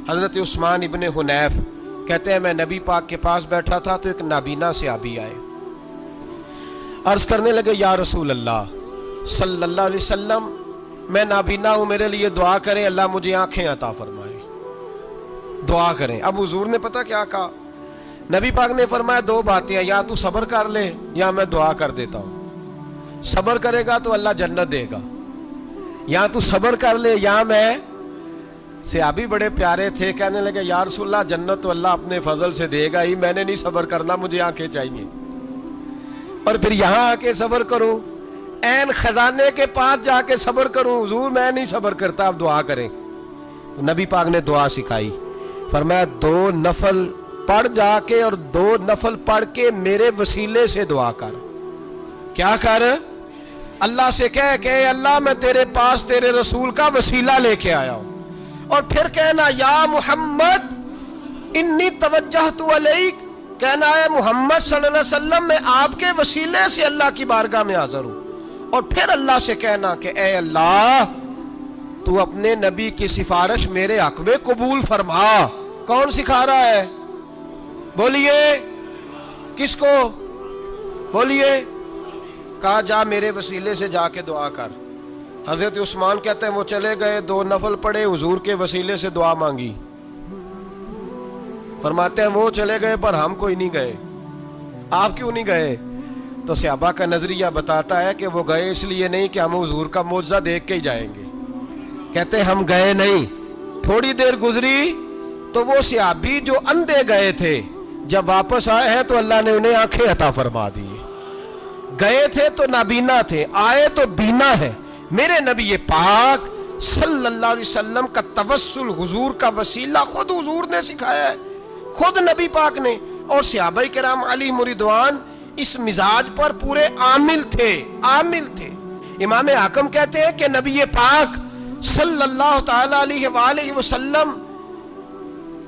حضرت عثمان ابن حنیف کہتے ہیں میں نبی پاک کے پاس بیٹھا تھا تو ایک نابینا صحابی آئے، عرض کرنے لگے یا رسول اللہ صلی اللہ علیہ وسلم میں نابینا ہوں، میرے لیے دعا کریں، اللہ مجھے آنکھیں عطا فرمائے، دعا کریں۔ اب حضور نے پتہ کیا کہا؟ نبی پاک نے فرمایا دو باتیں ہیں، یا تو صبر کر لے یا میں دعا کر دیتا ہوں۔ صبر کرے گا تو اللہ جنت دے گا، یا تو صبر کر لے یا میں۔ صحابی بڑے پیارے تھے، کہنے لگے یا رسول اللہ جنت تو اللہ اپنے فضل سے دے گا ہی، میں نے نہیں صبر کرنا، مجھے آنکھیں چاہیے، اور پھر یہاں آ کے صبر کروں، عین خزانے کے پاس جا کے صبر کروں؟ حضور میں نہیں صبر کرتا، آپ دعا کریں۔ نبی پاک نے دعا سکھائی، فرمایا دو نفل پڑھ جا کے اور دو نفل پڑھ کے میرے وسیلے سے دعا کر۔ کیا کر؟ اللہ سے کہہ کہ اے اللہ میں تیرے پاس تیرے رسول کا وسیلہ لے کے آیا ہوں، اور پھر کہنا یا محمد انی توجہت الیک، کہنا ہے محمد صلی اللہ علیہ وسلم میں آپ کے وسیلے سے اللہ کی بارگاہ میں حاضر ہوں، اور پھر اللہ سے کہنا کہ اے اللہ تو اپنے نبی کی سفارش میرے حق میں قبول فرما۔ کون سکھا رہا ہے؟ بولیے کس کو؟ بولیے۔ کہا جا میرے وسیلے سے جا کے دعا کر۔ حضرت عثمان کہتے ہیں وہ چلے گئے، دو نفل پڑھے، حضور کے وسیلے سے دعا مانگی۔ فرماتے ہیں وہ چلے گئے پر ہم کوئی نہیں گئے۔ آپ کیوں نہیں گئے؟ تو صحابہ کا نظریہ بتاتا ہے کہ وہ گئے اس لیے نہیں کہ ہم حضور کا معجزہ دیکھ کے ہی جائیں گے، کہتے ہیں ہم گئے نہیں۔ تھوڑی دیر گزری تو وہ صحابی جو اندھے گئے تھے جب واپس آئے ہیں تو اللہ نے انہیں آنکھیں عطا فرما دی۔ گئے تھے تو نابینا تھے، آئے تو بینا ہے۔ میرے نبی پاک صلی اللہ علیہ وسلم کا توسل، حضور کا وسیلہ خود حضور نے سکھایا ہے، خود نبی پاک نے، اور صحابہ کرام علیہم رضوان اس مزاج پر پورے عامل تھے، عامل تھے۔ امام حاکم کہتے ہیں کہ نبی پاک صلی اللہ تعالی علیہ وآلہ وسلم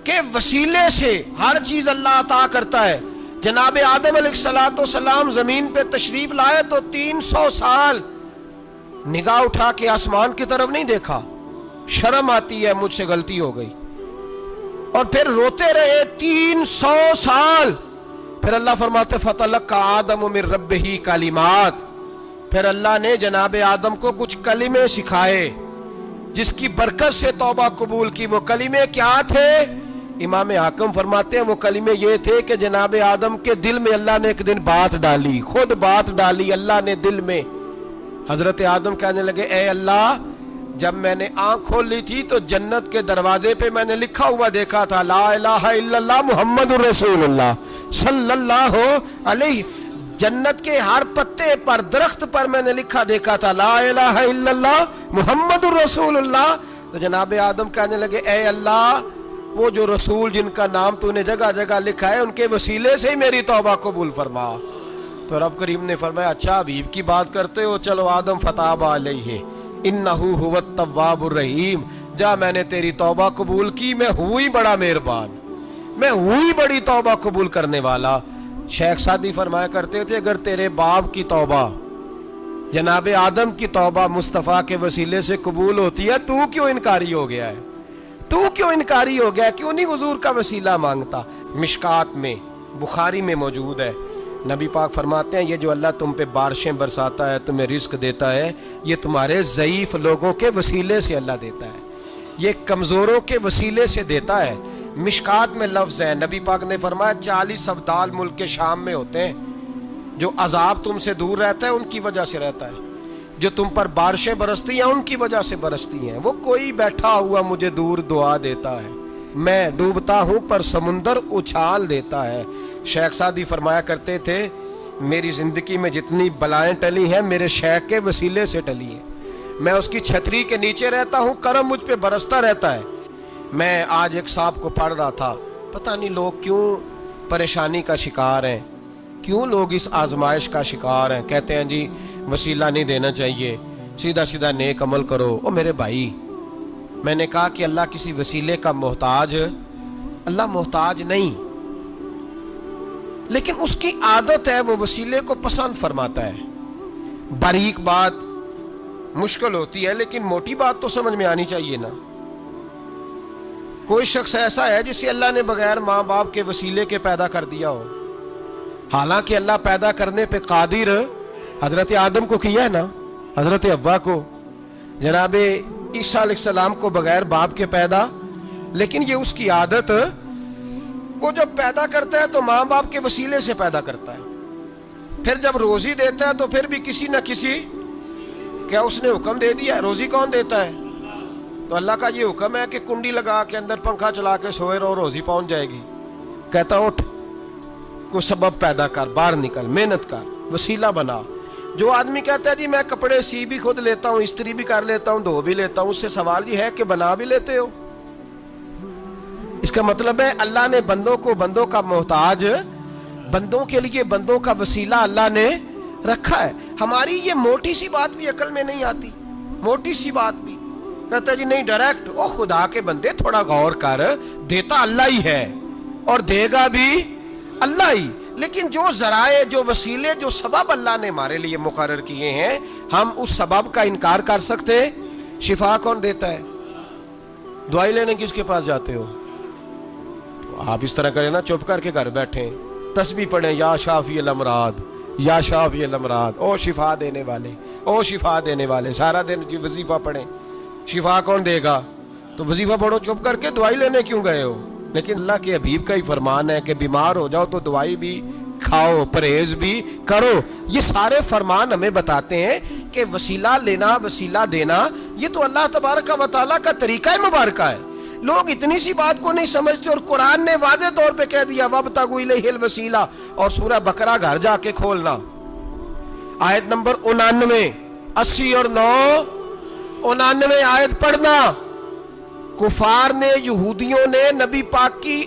کے وسیلے سے ہر چیز اللہ عطا کرتا ہے۔ جناب آدم علیہ السلام زمین پہ تشریف لائے تو 300 سال نگاہ اٹھا کے آسمان کی طرف نہیں دیکھا، شرم آتی ہے مجھ سے غلطی ہو گئی، اور پھر روتے رہے 300 سال۔ پھر اللہ فرماتے فَتَلَقَّى آدَمُ مِن رَبِّهِ کَلِمَاتٍ، پھر اللہ نے جناب آدم کو کچھ کلمے سکھائے جس کی برکت سے توبہ قبول کی۔ وہ کلمے کیا تھے؟ امام حاکم فرماتے ہیں وہ کلمے یہ تھے کہ جناب آدم کے دل میں اللہ نے ایک دن بات ڈالی، خود بات ڈالی اللہ نے دل میں۔ حضرت آدم کہنے لگے اے اللہ جب میں نے آنکھ کھول لی تھی تو جنت کے دروازے پہ میں نے لکھا ہوا دیکھا تھا لا الہ الا اللہ محمد الرسول اللہ صلی اللہ علیہ، جنت کے ہر پتے پر درخت پر میں نے لکھا دیکھا تھا لا الہ الا اللہ محمد الرسول اللہ۔ تو جناب آدم کہنے لگے اے اللہ وہ جو رسول جن کا نام تو نے جگہ جگہ لکھا ہے ان کے وسیلے سے ہی میری توبہ قبول فرما۔ تو رب کریم نے فرمایا اچھا حبیب کی بات کرتے ہو، چلو آدم فتاب علیہ انہ هو التواب الرحیم، جا میں نے تیری توبہ قبول کی، میں ہوئی بڑا مہربان، میں ہوئی بڑی توبہ قبول کرنے والا۔ شیخ سعدی فرمایا کرتے تھے اگر تیرے باپ کی توبہ جناب آدم کی توبہ مصطفیٰ کے وسیلے سے قبول ہوتی ہے تو کیوں انکاری ہو گیا ہے؟ تو کیوں انکاری ہو گیا؟ کیوں نہیں حضور کا وسیلہ مانگتا؟ مشکات میں بخاری میں موجود ہے، نبی پاک فرماتے ہیں یہ جو اللہ تم پہ بارشیں برساتا ہے، تمہیں رزق دیتا ہے، یہ تمہارے ضعیف لوگوں کے وسیلے سے اللہ دیتا ہے، یہ کمزوروں کے وسیلے سے دیتا ہے۔ مشکات میں لفظ ہے، نبی پاک نے فرمایا 40 ابدال ملک کے شام میں ہوتے ہیں، جو عذاب تم سے دور رہتا ہے ان کی وجہ سے رہتا ہے، جو تم پر بارشیں برستی ہیں ان کی وجہ سے برستی ہیں۔ وہ کوئی بیٹھا ہوا مجھے دور دعا دیتا ہے، میں ڈوبتا ہوں پر سمندر اچھال دیتا ہے۔ شیخ سعدی فرمایا کرتے تھے میری زندگی میں جتنی بلائیں ٹلی ہیں میرے شیخ کے وسیلے سے ٹلی ہیں، میں اس کی چھتری کے نیچے رہتا ہوں، کرم مجھ پہ برستا رہتا ہے۔ میں آج ایک صاحب کو پڑھ رہا تھا، پتہ نہیں لوگ کیوں پریشانی کا شکار ہیں، کیوں لوگ اس آزمائش کا شکار ہیں، کہتے ہیں جی وسیلہ نہیں دینا چاہیے، سیدھا سیدھا نیک عمل کرو۔ او میرے بھائی، میں نے کہا کہ اللہ کسی وسیلے کا محتاج، اللہ محتاج نہیں، لیکن اس کی عادت ہے وہ وسیلے کو پسند فرماتا ہے۔ باریک بات مشکل ہوتی ہے لیکن موٹی بات تو سمجھ میں آنی چاہیے نا۔ کوئی شخص ایسا ہے جسے اللہ نے بغیر ماں باپ کے وسیلے کے پیدا کر دیا ہو؟ حالانکہ اللہ پیدا کرنے پہ قادر حضرت آدم کو کیا ہے نا، حضرت حوا کو، جناب عیسیٰ علیہ السلام کو بغیر باپ کے پیدا، لیکن یہ اس کی عادت، وہ جب پیدا کرتا ہے تو ماں باپ کے وسیلے سے پیدا کرتا ہے، پھر جب روزی دیتا ہے تو پھر بھی کسی نہ کسی، کیا اس نے حکم دے دیا؟ روزی کون دیتا ہے؟ تو اللہ کا یہ حکم ہے کہ کنڈی لگا کے اندر پنکھا چلا کے سوئے رہو، روزی پہنچ جائے گی؟ کہتا اٹھ، کو سبب پیدا کر، باہر نکل، محنت کر، وسیلہ بنا۔ جو آدمی کہتا ہے جی میں کپڑے سی بھی خود لیتا ہوں، استری بھی کر لیتا ہوں، دھو بھی لیتا ہوں، اس سے سوال یہ ہے کہ بنا بھی لیتے ہو؟ اس کا مطلب ہے اللہ نے بندوں کو بندوں کا محتاج، بندوں کے لیے بندوں کا وسیلہ اللہ نے رکھا ہے۔ ہماری یہ موٹی سی بات بھی عقل میں نہیں آتی، موٹی سی بات بھی کہتا ہے جی نہیں ڈائریکٹ، او خدا کے بندے تھوڑا غور کر، دیتا اللہ ہی ہے اور دے گا بھی اللہ ہی، لیکن جو ذرائع، جو وسیلے، جو سبب اللہ نے ہمارے لیے مقرر کیے ہیں، ہم اس سبب کا انکار کر سکتے؟ شفا کون دیتا ہے؟ دوائی لینے کس کے پاس جاتے ہو؟ آپ اس طرح کریں نا، چپ کر کے گھر بیٹھیں، تسبیح پڑھیں، یا شافی الامراض، یا شافی الامراض، او شفا دینے والے، او شفا دینے والے، سارا دن جی وظیفہ پڑھیں، شفا کون دے گا؟ تو وظیفہ پڑھو چپ کر کے، دوائی لینے کیوں گئے ہو؟ لیکن اللہ کے حبیب کا ہی فرمان ہے کہ بیمار ہو جاؤ تو دوائی بھی کھاؤ، پرہیز بھی کرو۔ یہ سارے فرمان ہمیں بتاتے ہیں کہ وسیلہ لینا، وسیلہ دینا، یہ تو اللہ تبارک و تعالیٰ کا طریقہ مبارکہ ہے۔ لوگ اتنی سی بات کو نہیں سمجھتے، اور قرآن نے واضح طور پہ کہہ دیا وَابْتَغُوا إِلَيْهِ الْوَسِيلَةَ، اور سورہ بقرہ گھر جا کے کھولنا، آیت نمبر 99، 80 اور 99 آیت پڑھنا۔ کفار نے، یہودیوں نے نبی پاک کی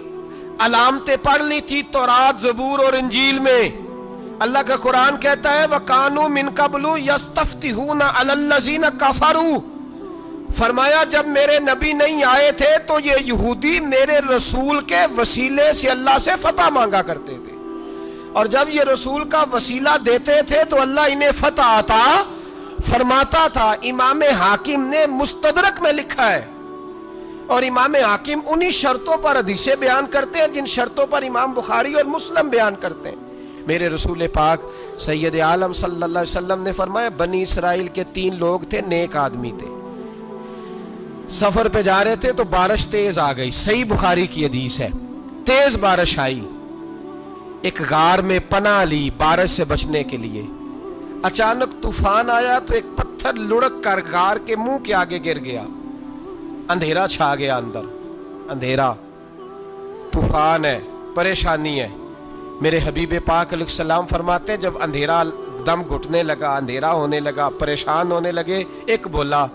علامتیں پڑھ لی تھی تورات، زبور اور انجیل میں۔ اللہ کا قرآن کہتا ہے وَكَانُوا مِن قَبْلُ يَسْتَفْتِحُونَ عَلَى الَّذِينَ كَفَرُوا، فرمایا جب میرے نبی نہیں آئے تھے تو یہ یہودی میرے رسول کے وسیلے سے اللہ سے فتح مانگا کرتے تھے، اور جب یہ رسول کا وسیلہ دیتے تھے تو اللہ انہیں فتح عطا فرماتا تھا۔ امام حاکم نے مستدرک میں لکھا ہے، اور امام حاکم انہی شرطوں پر حدیثیں بیان کرتے ہیں جن شرطوں پر امام بخاری اور مسلم بیان کرتے ہیں۔ میرے رسول پاک سید عالم صلی اللہ علیہ وسلم نے فرمایا بنی اسرائیل کے 3 لوگ تھے، نیک آدمی تھے، سفر پہ جا رہے تھے تو بارش تیز آ گئی، صحیح بخاری کی حدیث ہے، تیز بارش آئی، ایک غار میں پناہ لی بارش سے بچنے کے لیے۔ اچانک طوفان آیا تو ایک پتھر لڑک کر غار کے منہ کے آگے گر گیا، اندھیرا چھا گیا، اندر اندھیرا، طوفان ہے، پریشانی ہے۔ میرے حبیب پاک علیہ السلام فرماتے ہیں جب اندھیرا دم گھٹنے لگا، اندھیرا ہونے لگا، پریشان ہونے لگے، ایک بولا،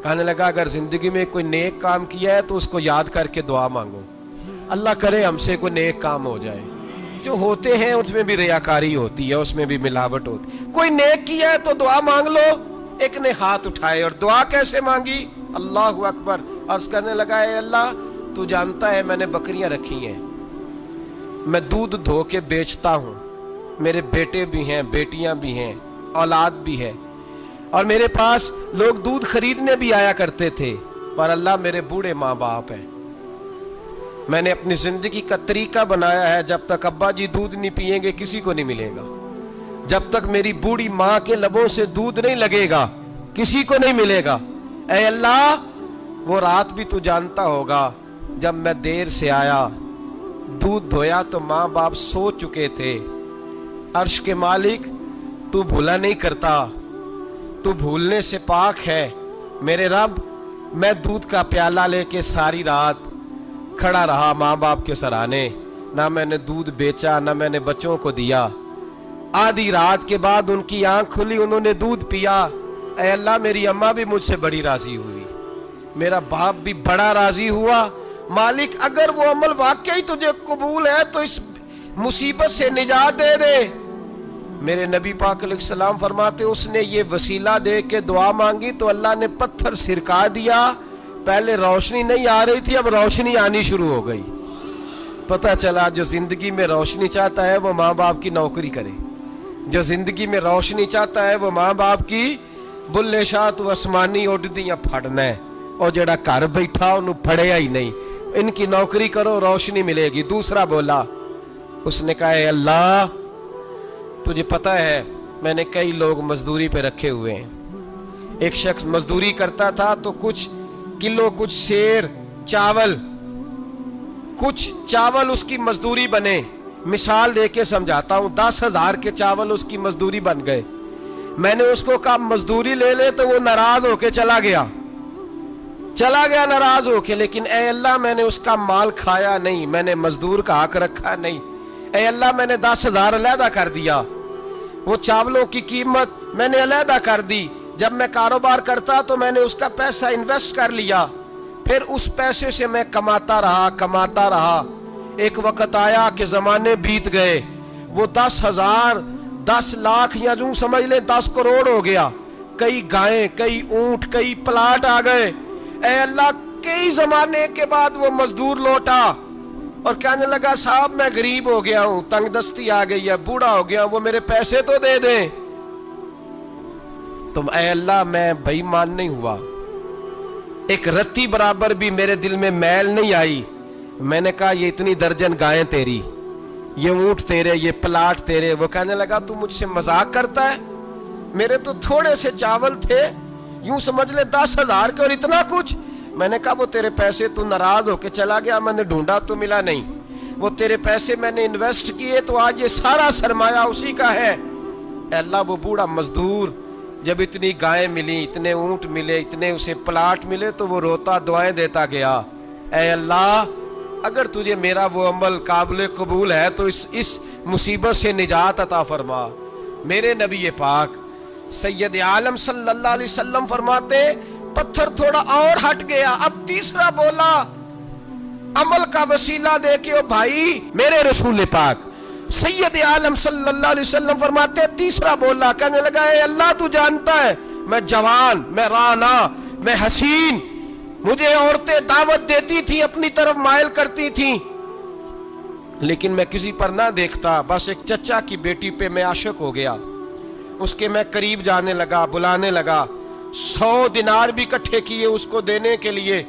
کہنے لگا اگر زندگی میں کوئی نیک کام کیا ہے تو اس کو یاد کر کے دعا مانگو، اللہ کرے ہم سے کوئی نیک کام ہو جائے۔ جو ہوتے ہیں اس میں بھی ریاکاری ہوتی ہے، اس میں بھی ملاوٹ ہوتی ہے۔ کوئی نیک کیا ہے تو دعا مانگ لو۔ ایک نے ہاتھ اٹھائے، اور دعا کیسے مانگی؟ اللہ اکبر، عرض کرنے لگا اے اللہ تو جانتا ہے میں نے بکریاں رکھی ہیں، میں دودھ دھو کے بیچتا ہوں، میرے بیٹے بھی ہیں، بیٹیاں بھی ہیں، اولاد بھی ہے، اور میرے پاس لوگ دودھ خریدنے بھی آیا کرتے تھے، پر اللہ میرے بوڑھے ماں باپ ہیں، میں نے اپنی زندگی کا طریقہ بنایا ہے جب تک ابا جی دودھ نہیں پئیں گے کسی کو نہیں ملے گا، جب تک میری بوڑھی ماں کے لبوں سے دودھ نہیں لگے گا کسی کو نہیں ملے گا۔ اے اللہ وہ رات بھی تو جانتا ہوگا جب میں دیر سے آیا، دودھ دھویا تو ماں باپ سو چکے تھے، عرش کے مالک تو بھولا نہیں کرتا، تو بھولنے سے پاک ہے میرے رب۔ میں دودھ کا پیالہ لے کے ساری رات کھڑا رہا ماں باپ کے سرانے، نہ میں نے دودھ بیچا نہ میں نے بچوں کو دیا۔ آدھی رات کے بعد ان کی آنکھ کھلی، انہوں نے دودھ پیا۔ اے اللہ میری اماں بھی مجھ سے بڑی راضی ہوئی، میرا باپ بھی بڑا راضی ہوا۔ مالک اگر وہ عمل واقعی تجھے قبول ہے تو اس مصیبت سے نجات دے دے۔ میرے نبی پاک علیہ السلام فرماتے اس نے یہ وسیلہ دے کے دعا مانگی تو اللہ نے پتھر سرکا دیا۔ پہلے روشنی نہیں آ رہی تھی، اب روشنی آنی شروع ہو گئی۔ پتہ چلا جو زندگی میں روشنی چاہتا ہے وہ ماں باپ کی نوکری کرے، جو زندگی میں روشنی چاہتا ہے وہ ماں باپ کی بلے شاہ تو آسمانی اڈدیاں پھڑنا ہے، اور جڑا گھر بیٹھا انہوں پھڑیا ہی نہیں۔ ان کی نوکری کرو روشنی ملے گی. دوسرا بولا, اس نے کہا اے اللہ تجھے پتا ہے میں نے کئی لوگ مزدوری پہ رکھے ہوئے ہیں. ایک شخص مزدوری کرتا تھا تو کچھ کلو کچھ سیر چاول اس کی مزدوری بنے. مثال دے کے سمجھاتا ہوں, 10,000 کے چاول اس کی مزدوری بن گئے. میں نے اس کو کہا مزدوری لے لے تو وہ ناراض ہو کے چلا گیا ناراض ہو کے. لیکن اے اللہ میں نے اس کا مال کھایا نہیں, میں نے مزدور کا حق رکھا نہیں. اے اللہ میں نے 10,000 علیحدہ کر دیا, وہ چاولوں کی قیمت میں نے علیحدہ کر دی. جب میں کاروبار کرتا تو میں نے اس کا پیسہ انویسٹ کر لیا, پھر اس پیسے سے میں کماتا رہا. ایک وقت آیا کہ زمانے بیت گئے, وہ 10,000 10 لاکھ یا یوں سمجھ لیں 10 کروڑ ہو گیا. کئی گائیں, کئی اونٹ, کئی پلاٹ آ گئے. اے اللہ کئی زمانے کے بعد وہ مزدور لوٹا اور کہنے لگا صاحب میں غریب ہو گیا ہوں, تنگ دستی آ گئی ہے, بوڑھا ہو گیا ہوں, وہ میرے پیسے تو دے دیں. تم اے اللہ میں بے ایمان نہیں ہوا, ایک رتی برابر بھی میرے دل میں میل نہیں آئی. میں نے کہا یہ اتنی درجن گائیں تیری, یہ اونٹ تیرے, یہ پلاٹ تیرے. وہ کہنے لگا تو مجھ سے مذاق کرتا ہے, میرے تو تھوڑے سے چاول تھے, یوں سمجھ لے 10,000 کے اور اتنا کچھ. میں نے کہا وہ تیرے پیسے تو ناراض ہو کے چلا گیا, میں نے ڈھونڈا تو ملا نہیں. وہ تیرے پیسے میں نے انویسٹ کیے تو آج یہ سارا سرمایہ اسی کا ہے. اے اللہ وہ بوڑھا مزدور جب اتنی گائیں ملی, اتنے اونٹ ملے, اتنے اسے پلاٹ ملے تو وہ روتا دعائیں دیتا گیا. اے اللہ اگر تجھے میرا وہ عمل قابل قبول ہے تو اس مصیبت سے نجات عطا فرما. میرے نبی پاک سید عالم صلی اللہ علیہ وسلم فرماتے پتھر تھوڑا اور ہٹ گیا. اب تیسرا بولا عمل کا وسیلہ دے کے, او بھائی میرے رسول پاک سید عالم صلی اللہ علیہ وسلم فرماتے تیسرا بولا, کہنے لگا اے اللہ تو جانتا ہے میں جوان, میں رانا, میں حسین, مجھے عورتیں دعوت دیتی تھی, اپنی طرف مائل کرتی تھیں, لیکن میں کسی پر نہ دیکھتا. بس ایک چچا کی بیٹی پہ میں عاشق ہو گیا, اس کے میں قریب جانے لگا, بلانے لگا. 100 دینار بھی اکٹھے کیے اس کو دینے کے لیے.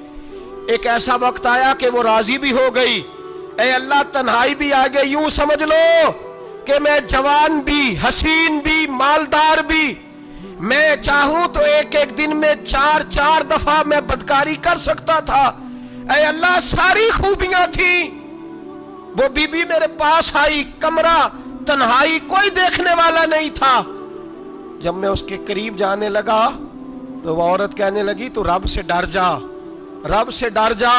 ایک ایسا وقت آیا کہ وہ راضی بھی ہو گئی. اے اللہ تنہائی بھی آ گئی. یوں سمجھ لو کہ میں جوان بھی, حسین بھی, مالدار بھی, میں چاہوں تو ایک دن میں 4 دفعہ میں بدکاری کر سکتا تھا. اے اللہ ساری خوبیاں تھیں. وہ بی بی میرے پاس آئی, کمرہ تنہائی, کوئی دیکھنے والا نہیں تھا. جب میں اس کے قریب جانے لگا تو وہ عورت کہنے لگی تو رب سے ڈر جا, رب سے ڈر جا,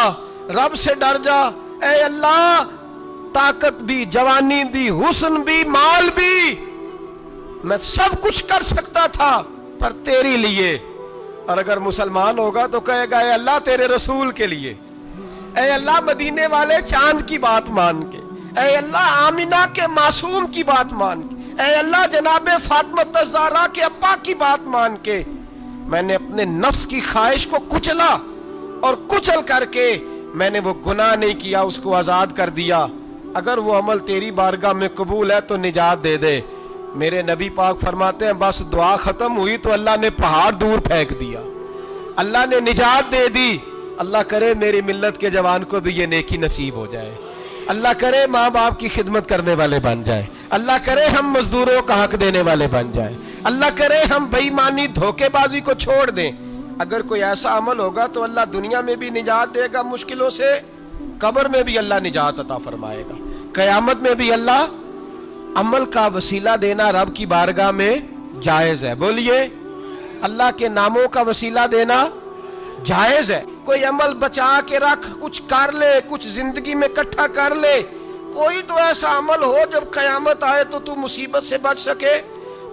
رب سے ڈر جا. اے اللہ طاقت بھی, جوانی بھی, حسن بھی, مال بھی, میں سب کچھ کر سکتا تھا پر تیری لیے. اور اگر مسلمان ہوگا تو کہے گا اے اللہ تیرے رسول کے لیے, اے اللہ مدینے والے چاند کی بات مان کے, اے اللہ آمینہ کے معصوم کی بات مان کے, اے اللہ جناب فاطمہ الزہرا کے ابا کی بات مان کے میں نے اپنے نفس کی خواہش کو کچلا اور کچل کر کے میں نے وہ گناہ نہیں کیا, اس کو آزاد کر دیا. اگر وہ عمل تیری بارگاہ میں قبول ہے تو نجات دے دے. میرے نبی پاک فرماتے ہیں بس دعا ختم ہوئی تو اللہ نے پہاڑ دور پھینک دیا, اللہ نے نجات دے دی. اللہ کرے میری ملت کے جوان کو بھی یہ نیکی نصیب ہو جائے, اللہ کرے ماں باپ کی خدمت کرنے والے بن جائے, اللہ کرے ہم مزدوروں کا حق دینے والے بن جائیں, اللہ کرے ہم بے ایمانی دھوکے بازی کو چھوڑ دیں. اگر کوئی ایسا عمل ہوگا تو اللہ دنیا میں بھی نجات دے گا مشکلوں سے, قبر میں بھی اللہ نجات عطا فرمائے گا, قیامت میں بھی اللہ. عمل کا وسیلہ دینا رب کی بارگاہ میں جائز ہے. بولیے اللہ کے ناموں کا وسیلہ دینا جائز ہے. کوئی عمل بچا کے رکھ, کچھ کر لے, کچھ زندگی میں اکٹھا کر لے. کوئی تو ایسا عمل ہو جب قیامت آئے تو مصیبت سے بچ سکے,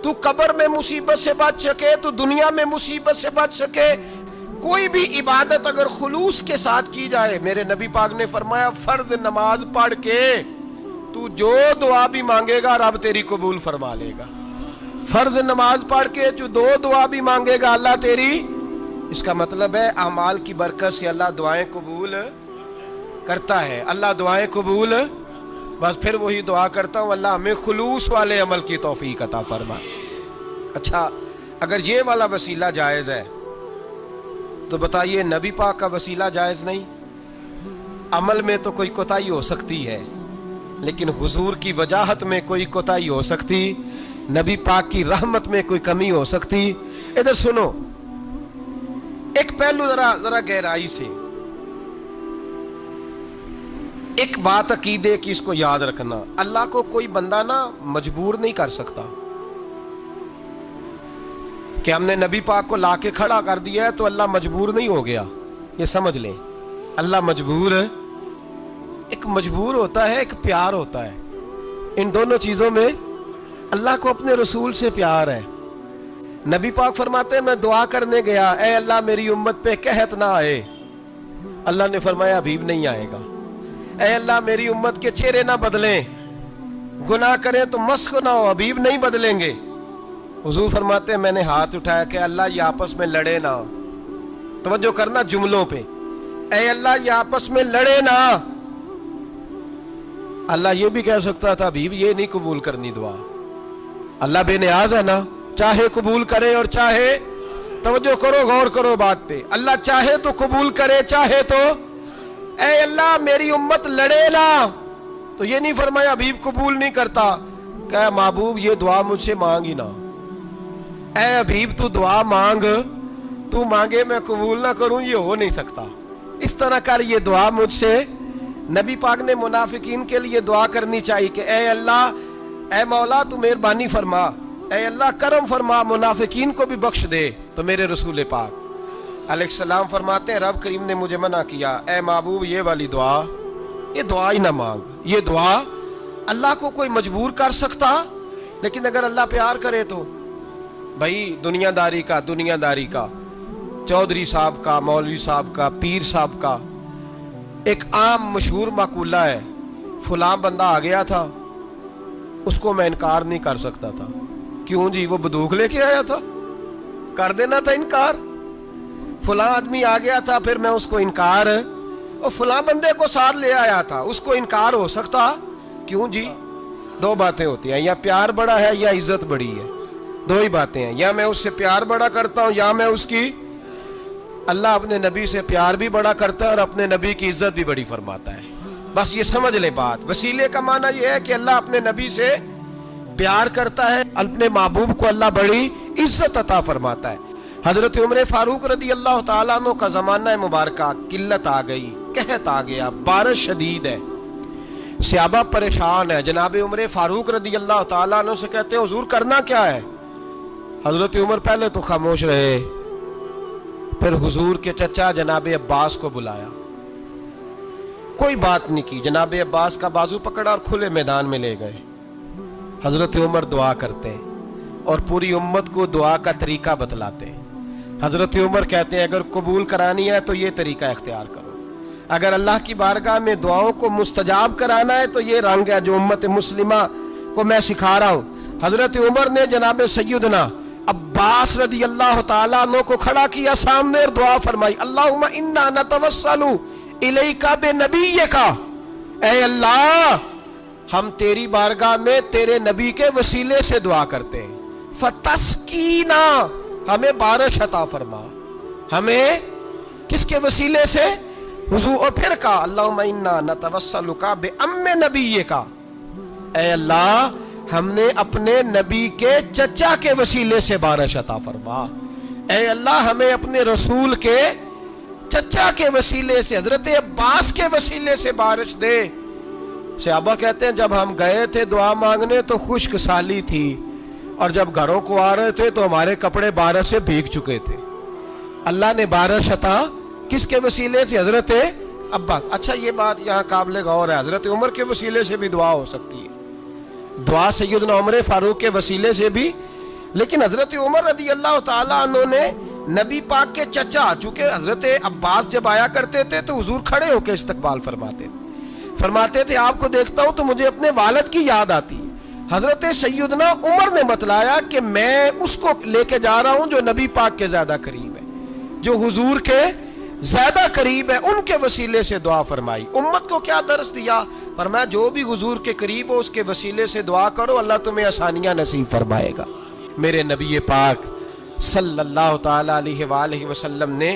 تو قبر میں مصیبت سے بچ سکے, تو دنیا میں مصیبت سے بچ سکے. کوئی بھی عبادت اگر خلوص کے ساتھ کی جائے, میرے نبی پاک نے فرمایا فرض نماز پڑھ کے تو جو دعا بھی مانگے گا رب تیری قبول فرما لے گا. فرض نماز پڑھ کے جو دعا بھی مانگے گا اللہ تیری. اس کا مطلب ہے اعمال کی برکت سے اللہ دعائیں قبول کرتا ہے, اللہ دعائیں قبول. بس پھر وہی دعا کرتا ہوں اللہ ہمیں خلوص والے عمل کی توفیق عطا فرما. اچھا اگر یہ والا وسیلہ جائز ہے تو بتائیے نبی پاک کا وسیلہ جائز نہیں؟ عمل میں تو کوئی کوتاہی ہو سکتی ہے، لیکن حضور کی وجاہت میں کوئی کوتاہی ہو سکتی، نبی پاک کی رحمت میں کوئی کمی ہو سکتی۔ ادھر سنو، ایک پہلو ذرا گہرائی سے، ایک بات عقیدے کی اس کو یاد رکھنا، اللہ کو کوئی بندہ نا مجبور نہیں کر سکتا کہ ہم نے نبی پاک کو لا کے کھڑا کر دیا ہے تو اللہ مجبور نہیں ہو گیا، یہ سمجھ لیں۔ اللہ مجبور ہے، ایک مجبور ہوتا ہے، ایک پیار ہوتا ہے، ان دونوں چیزوں میں اللہ کو اپنے رسول سے پیار ہے۔ نبی پاک فرماتے ہیں میں دعا کرنے گیا، اے اللہ میری امت پہ قحط نہ آئے، اللہ نے فرمایا ابھی نہیں آئے گا۔ اے اللہ میری امت کے چہرے نہ بدلیں، گناہ کریں تو مسخ نہ ہو، ابھی نہیں بدلیں گے۔ حضور فرماتے ہیں میں نے ہاتھ اٹھایا کہ اللہ یہ آپس میں لڑے نہ، توجہ کرنا جملوں پہ، اے اللہ یہ آپس میں لڑے نہ۔ اللہ یہ بھی کہہ سکتا تھا ابھی یہ نہیں قبول کرنی دعا، اللہ بے نیاز ہے نا، چاہے قبول کرے اور چاہے، توجہ کرو غور کرو بات پہ، اللہ چاہے تو قبول کرے چاہے تو، اے اللہ میری امت لڑے نا، تو یہ نہیں فرمایا ابھی قبول نہیں کرتا، کہ محبوب یہ دعا مجھ سے مانگ ہی نہ، اے حبیب تو دعا مانگ، تو مانگے میں قبول نہ کروں، یہ ہو نہیں سکتا، اس طرح کر یہ دعا مجھ سے۔ نبی پاک نے منافقین کے لیے دعا کرنی چاہیے کہ اے اللہ، اے مولا تو مہربانی فرما، اے اللہ کرم فرما، منافقین کو بھی بخش دے۔ تو میرے رسول پاک علیہ السلام فرماتے ہیں رب کریم نے مجھے منع کیا، اے محبوب یہ والی دعا، یہ دعا ہی نہ مانگ، یہ دعا اللہ کو کوئی مجبور کر سکتا، لیکن اگر اللہ پیار کرے تو، بھائی دنیا داری کا چودھری صاحب کا، مولوی صاحب کا، پیر صاحب کا ایک عام مشہور مقولہ ہے، فلاں بندہ آ گیا تھا اس کو میں انکار نہیں کر سکتا تھا، کیوں جی وہ بندوق لے کے آیا تھا، کر دینا تھا انکار۔ فلاں آدمی آ گیا تھا پھر میں اس کو انکار، اور فلاں بندے کو ساتھ لے آیا تھا اس کو انکار ہو سکتا، کیوں جی؟ دو باتیں ہوتی ہیں، یا پیار بڑا ہے یا عزت بڑی ہے، دو ہی باتیں ہیں، یا میں اس سے پیار بڑا کرتا ہوں یا میں اس کی۔ اللہ اپنے نبی سے پیار بھی بڑا کرتا ہے اور اپنے نبی کی عزت بھی بڑی فرماتا ہے، بس یہ سمجھ لے بات۔ وسیلے کا معنی یہ ہے کہ اللہ اپنے نبی سے پیار کرتا ہے، اپنے محبوب کو اللہ بڑی عزت عطا فرماتا ہے۔ حضرت عمر فاروق رضی اللہ تعالیٰ عنہ کا زمانہ مبارکہ، قلت آ گئی، قحط آ گیا، بارش شدید ہے، صحابہ پریشان ہے، جناب عمر فاروق رضی اللہ تعالیٰ عنہ سے کہتے ہیں حضور کرنا کیا ہے؟ حضرت عمر پہلے تو خاموش رہے، پھر حضور کے چچا جناب عباس کو بلایا، کوئی بات نہیں کی، جناب عباس کا بازو پکڑا اور کھلے میدان میں لے گئے۔ حضرت عمر دعا کرتے ہیں اور پوری امت کو دعا کا طریقہ بتلاتے ہیں۔ حضرت عمر کہتے ہیں اگر قبول کرانی ہے تو یہ طریقہ اختیار کرو، اگر اللہ کی بارگاہ میں دعاؤں کو مستجاب کرانا ہے تو یہ رنگ ہے جو امت مسلمہ کو میں سکھا رہا ہوں۔ حضرت عمر نے جناب سیدنا عباس رضی اللہ تعالیٰ عنہ کو کھڑا کیا سامنے اور دعا فرمائی، اللہم انا نتوسل الیک بنبیک، اے اللہ ہم تیری بارگاہ میں تیرے نبی کے وسیلے سے دعا کرتے ہیں، فتسقینا، ہمیں بارش عطا فرما، ہمیں کس کے وسیلے سے؟ حضور، اور پھر کہا اللہم انا نتوسلک بام نبیک، اے اللہ ہم نے اپنے نبی کے چچا کے وسیلے سے بارش عطا فرما، اے اللہ ہمیں اپنے رسول کے چچا کے وسیلے سے، حضرت عباس کے وسیلے سے بارش دے۔ صحابہ کہتے ہیں جب ہم گئے تھے دعا مانگنے تو خشک سالی تھی، اور جب گھروں کو آ رہے تھے تو ہمارے کپڑے بارش سے بھیگ چکے تھے۔ اللہ نے بارش عطا کس کے وسیلے سے؟ حضرت عباس۔ اچھا یہ بات یہاں قابل غور ہے، حضرت عمر کے وسیلے سے بھی دعا ہو سکتی ہے، دعا سیدنا عمر فاروق کے وسیلے سے بھی، لیکن حضرت عمر رضی اللہ تعالیٰ عنہ نے نبی پاک کے چچا، چونکہ حضرت عباس جب آیا کرتے تھے تو حضور کھڑے ہو کے استقبال فرماتے تھے آپ کو دیکھتا ہوں تو مجھے اپنے والد کی یاد آتی ہے۔ حضرت سیدنا عمر نے بتلایا کہ میں اس کو لے کے جا رہا ہوں جو نبی پاک کے زیادہ قریب ہے، جو حضور کے زیادہ قریب ہے، ان کے وسیلے سے دعا فرمائی۔ امت کو کیا درس دیا؟ فرمایا جو بھی حضور کے قریب ہو اس کے وسیلے سے دعا کرو، اللہ تمہیں آسانیاں نصیب فرمائے گا۔ میرے نبی پاک صلی اللہ تعالی علیہ وآلہ وسلم نے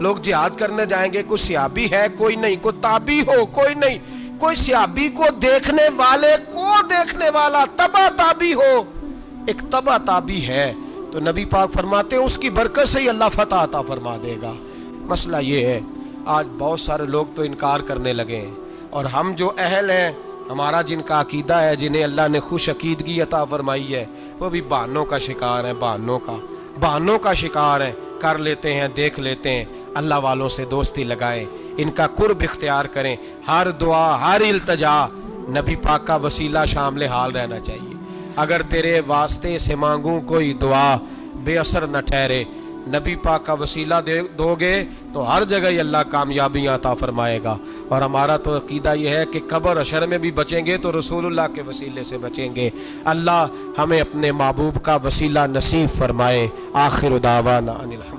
لوگ جہاد کرنے جائیں گے، کوئی صحابی ہے کوئی نہیں، کوئی تابعی ہو کوئی نہیں، کوئی صحابی کو دیکھنے والے کو دیکھنے والا تبع تابعی ہو، ایک تبع تابعی ہے تو نبی پاک فرماتے ہیں اس کی برکت سے ہی اللہ فتح عطا فرما دے گا۔ مسئلہ یہ ہے آج بہت سارے لوگ تو انکار کرنے لگے ہیں، اور ہم جو اہل ہیں، ہمارا جن کا عقیدہ ہے، جنہیں اللہ نے خوش عقیدگی عطا فرمائی ہے، وہ بھی بہانوں کا شکار ہیں، بہانوں کا شکار ہیں، کر لیتے ہیں، دیکھ لیتے ہیں۔ اللہ والوں سے دوستی لگائیں، ان کا قرب اختیار کریں، ہر دعا ہر التجا نبی پاک کا وسیلہ شامل حال رہنا چاہیے۔ اگر تیرے واسطے سے مانگوں کوئی دعا بے اثر نہ ٹھہرے، نبی پاک کا وسیلہ دو گے تو ہر جگہ ہی اللہ کامیابیاں عطا فرمائے گا۔ اور ہمارا تو عقیدہ یہ ہے کہ قبر حشر میں بھی بچیں گے تو رسول اللہ کے وسیلے سے بچیں گے۔ اللہ ہمیں اپنے محبوب کا وسیلہ نصیب فرمائے۔ آخر دعوانا ان الحمد